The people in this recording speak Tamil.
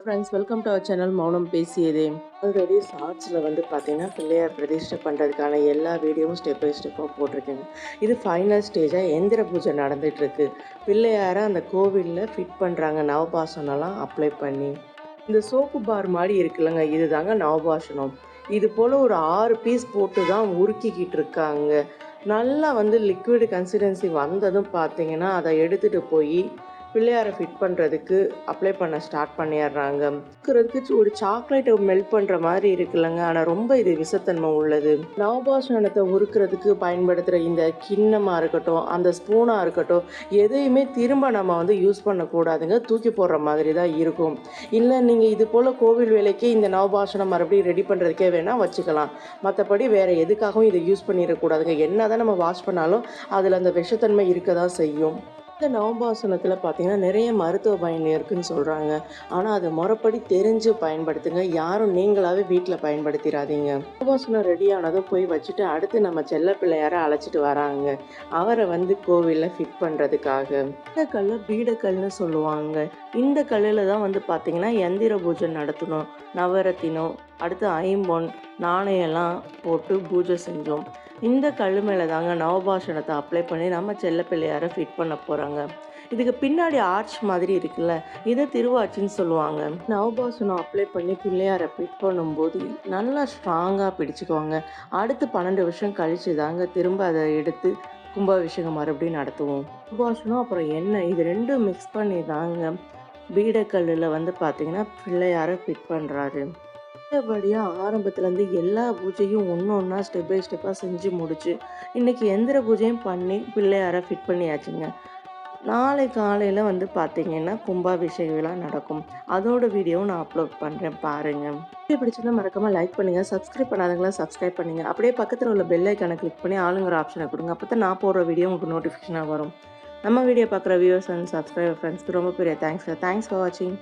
Friends, welcome to our channel Mounam Pesiyadhe. Already ஷார்ட்ஸில் பார்த்தீங்கன்னா பிள்ளையார் பிரதிஷ்டை பண்ணுறதுக்கான எல்லா வீடியோவும் ஸ்டெப் பை ஸ்டெப்பாக போட்டிருக்கேங்க. இது ஃபைனல் ஸ்டேஜாக எந்திர பூஜை நடந்துகிட்ருக்கு. பிள்ளையாரை அந்த கோவிலில் ஃபிட் பண்ணுறாங்க, நவபாசனம்லாம் அப்ளை பண்ணி. இந்த சோப்பு பார் மாதிரி இருக்குல்லங்க, இது தாங்க நவபாசனம். இது போல் ஒரு 6 பீஸ் போட்டு தான் உருக்கிக்கிட்டு இருக்காங்க. நல்லா லிக்விட் கன்சிஸ்டன்சி வந்ததும் பார்த்தீங்கன்னா அதை எடுத்துகிட்டு போய் பிள்ளையாரை ஃபிட் பண்ணுறதுக்கு அப்ளை பண்ண ஸ்டார்ட் பண்ணிடுறாங்க. இருக்கிறதுக்கு ஒரு சாக்லேட்டை மெல்ட் பண்ணுற மாதிரி இருக்குல்லங்க, ஆனால் ரொம்ப இது விஷத்தன்மை உள்ளது. நவபாஷணத்தை உருக்கிறதுக்கு பயன்படுத்துகிற இந்த கிண்ணமாக இருக்கட்டும், அந்த ஸ்பூனாக இருக்கட்டும், எதையுமே திரும்ப நம்ம யூஸ் பண்ணக்கூடாதுங்க. தூக்கி போடுற மாதிரி தான் இருக்கும். இல்லை நீங்கள் இது போல் கோவில் வேலைக்கு இந்த நவபாஷணம் மறுபடியும் ரெடி பண்ணுறதுக்கே வேணால் வச்சுக்கலாம். மற்றபடி வேறு எதுக்காகவும் இதை யூஸ் பண்ணிடக்கூடாதுங்க. என்ன தான் நம்ம வாஷ் பண்ணாலும் அதில் அந்த விஷத்தன்மை இருக்க தான் செய்யும். இந்த நவபாசனத்தில் பார்த்தீங்கன்னா நிறைய மருத்துவ பயன் இருக்குதுன்னு சொல்கிறாங்க. ஆனால் அதை முறைப்படி தெரிஞ்சு பயன்படுத்துங்க. யாரும் நீங்களாகவே வீட்டில் பயன்படுத்திடாதீங்க. நவபாசனம் ரெடியானதும் போய் வச்சுட்டு அடுத்து நம்ம செல்ல பிள்ளையாரை அழைச்சிட்டு வராங்க. அவரை கோவிலில் ஃபிட் பண்ணுறதுக்காக. இந்த கல்லை பீடக்கல்னு சொல்லுவாங்க. இந்த கல்லில் தான் பார்த்தீங்கன்னா எந்திர பூஜை நடத்தணும். நவரத்தினம், அடுத்து ஐம்பொன் நாணயெல்லாம் போட்டு பூஜை செஞ்சோம். இந்த கல் மேலே தாங்க நவபாஷணத்தை அப்ளை பண்ணி நம்ம செல்ல பிள்ளையாரை ஃபிட் பண்ண போகிறாங்க. இதுக்கு பின்னாடி ஆர்ச் மாதிரி இருக்குல்ல, இதை திருவாச்சின்னு சொல்லுவாங்க. நவபாசனம் அப்ளை பண்ணி பிள்ளையாரை ஃபிட் பண்ணும்போது நல்லா ஸ்ட்ராங்காக பிடிச்சிக்குவாங்க. அடுத்து 12 வருஷம் கழிச்சு தாங்க திரும்ப அதை எடுத்து கும்பாபிஷேகம் மறுபடியும் நடத்துவோம். நவபாசனம் அப்புறம் எண்ணெய் இது ரெண்டும் மிக்ஸ் பண்ணி தாங்க பீடக்கல்லில் பார்த்தீங்கன்னா பிள்ளையாரை ஃபிட் பண்ணுறாரு. நல்லபடியாக ஆரம்பத்துலேருந்து எல்லா பூஜையும் ஒன்று ஒன்றா ஸ்டெப் பை ஸ்டெப்பாக செஞ்சு முடிச்சு இன்றைக்கி எந்திர பூஜையும் பண்ணி பிள்ளையாரை ஃபிட் பண்ணியாச்சுங்க. நாளை காலையில் பார்த்தீங்கன்னா கும்பாபிஷேக விழா நடக்கும். அதோட வீடியோவும் நான் அப்லோட் பண்ணுறேன், பாருங்கள். வீடியோ பிடிச்சிருந்தா மறக்காமல் லைக் பண்ணுங்கள். சப்ஸ்கிரைப் பண்ணாதவங்களா சப்ஸ்கிரைப் பண்ணுங்கள். அப்படியே பக்கத்தில் உள்ள பெல் ஐக்கானை கிளிக் பண்ணி ஆளுங்கிற ஆப்ஷனை கொடுங்க. அப்போ தான் நான் போடுற வீடியோ உங்களுக்கு நோட்டிஃபிகேஷனாக வரும். நம்ம வீடியோ பார்க்குற வியூவர்ஸ் அண்ட் சப்ஸ்கிரைபர் ஃப்ரெண்ட்ஸ்க்கு ரொம்ப பெரிய தேங்க்ஸ் ஃபார் வாட்சிங்.